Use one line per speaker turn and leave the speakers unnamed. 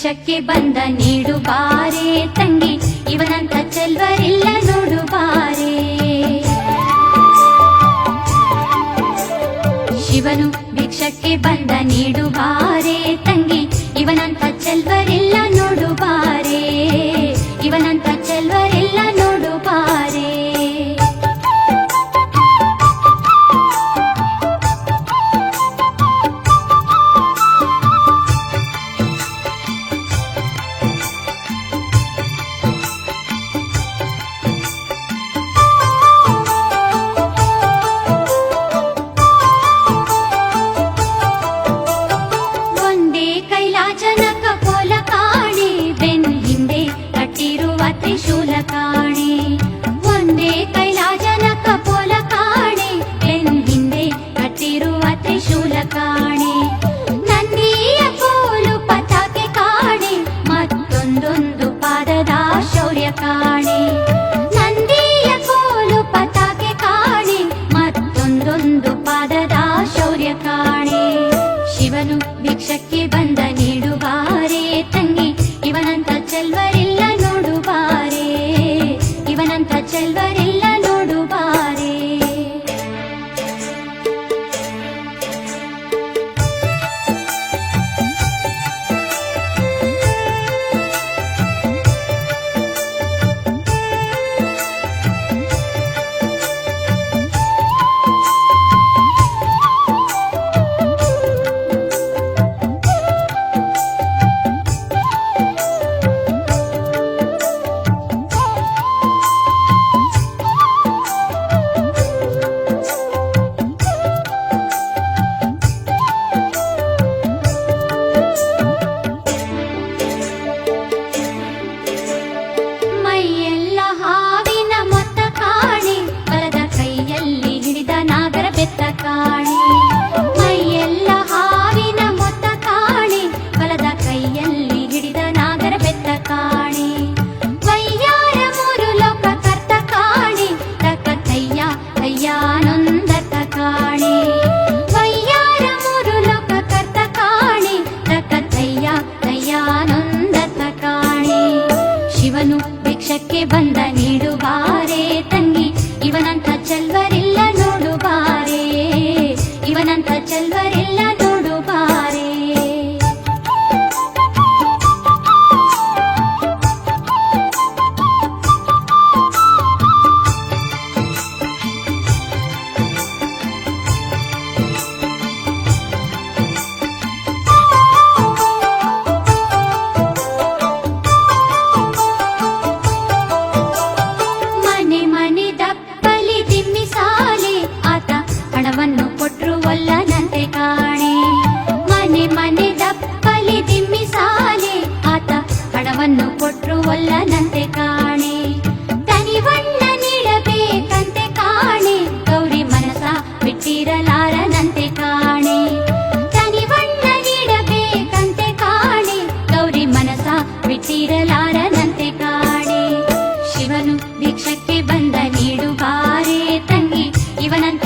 ಭಿಕ್ಷಕ್ಕೆ ಬಂದ ನೀಡು ಬಾರೆ ತಂಗಿ, ಇವನಂತ ಚೆಲ್ವರಿಲ್ಲ ನೋಡು ಬಾರೆ. ಶಿವನು ಭಿಕ್ಷಕ್ಕೆ ಬಂದ ನೀಡು ಬಾರೆ ತಂಗಿ, ಇವನಂತ ಚೆಲ್ವರಿಲ್ಲ ನೋಡು ಬಾರೆ, ಇವನಂತ ಚೆಲ್ವರಿಲ್ಲ ನೋಡು ಬಾರೆ. ಜನಕ ಕೋಲ ಕಾಣೆ ಬೆನ್ ಹಿಂದೆ ಕಟ್ಟಿರುವ ತ್ರಿಶೂಲ ಕಾಣೆ, ಒಂದೇ ಕೈಲಾಜನಕ ಕೋಲ ಕಾಣೆ ಬೆನ್ ಹಿಂದೆ ಕಟ್ಟಿರುವ ತ್ರಿಶೂಲ ಕಾಣೆ. ನಂದಿಯ ಕೋಲು ಪತಾಕೆ ಕಾಣೆ, ಮತ್ತೊಂದೊಂದು ಪಾದದ ಶೌರ್ಯ ಕಾಣೆ. ನಂದಿಯ ಕೋಲು ಪತಾಕೆ ಕಾಣೆ, ಮತ್ತೊಂದೊಂದು ಪಾದದ ಶೌರ್ಯ ಕಾಣೆ. ಶಿವನು ಭಿಕ್ಷಕ್ಕೆ ಬಂದ ನೀಡು ಬಾರೆ ತಂಗಿ, ಇವನಂತ ಚೆಲ್ವರಿಲ್ಲ ನೋಡು ಬಾರೆ, ಇವನಂತ ಚೆಲ್ವರಿಲ್ಲ ನೋಡು ಬಾರೆ. ಮೈಯೆಲ್ಲ ಹಾವಿನ ಮೊತ್ತ ಕಾಣೆ, ಬಲದ ಕೈಯಲ್ಲಿ ಹಿಡಿದ ನಾಗರ ಬೆತ್ತ ಕಾಣೆ. ವೈಯಾರ ಮೂರು ಲೋಕ ಕರ್ತ ಕಾಣೆ, ತಕ್ಕ ಕೈಯ ಕೈಯಾನೊಂದತ ಕಾಣೆ. ವೈಯಾರ ಮೂರು ಲೋಕ ಕರ್ತ ಕಾಣೆ, ತಕ್ಕ ಕೈಯ ಕೈಯಾನೊಂದತ ಕಾಣೆ. ಶಿವನು ಭಿಕ್ಷಕ್ಕೆ ಬಂದ ನೀಡು ಬಾರೆ ತಂಗಿ, ಇವನಂತ ಚೆಲ್ವರಿಲ್ಲ ನೋಡು ಬಾರೆ, ಇವನಂತ ಚೆಲ್ವರಿಲ್ಲ ನೋಡು ಬಾರೆ. ಮನೆ ಮನೆ ದಪ್ಪಲಿ ದಿಮ್ಮಿಸಾಲೆ, ಆತ ಹಣವನ್ನು ಕೊಟ್ರು ಒಲ್ಲನಂತೆ ಕಾಣೆ. ಮನೆ ಮನೆ ದಪ್ಪಲಿ ದಿಮ್ಮಿಸಾಲೆ, ಆತ ಹಣವನ್ನು ಕೊಟ್ರು ಒಲ್ಲನಂತೆ ಕಾಣೆ. ತನಿವಣ್ಣ ನೀಡಬೇಕಂತೆ ಕಾಣೆ, ಗೌರಿ ಮನಸ ಬಿಟ್ಟಿರಲಾರನಂತೆ ಕಾಣೆ. ತನಿವಣ್ಣ ನೀಡಬೇಕಂತೆ ಕಾಣೆ, ಗೌರಿ ಮನಸ ಬಿಟ್ಟಿರಲಾರನಂತೆ ಕಾಣೆ. ಶಿವನು ಭಿಕ್ಷಕ್ಕೆ ಬಂದ ನೀಡು ಬಾರೆ ತಂಗಿ, ಇವನಂತ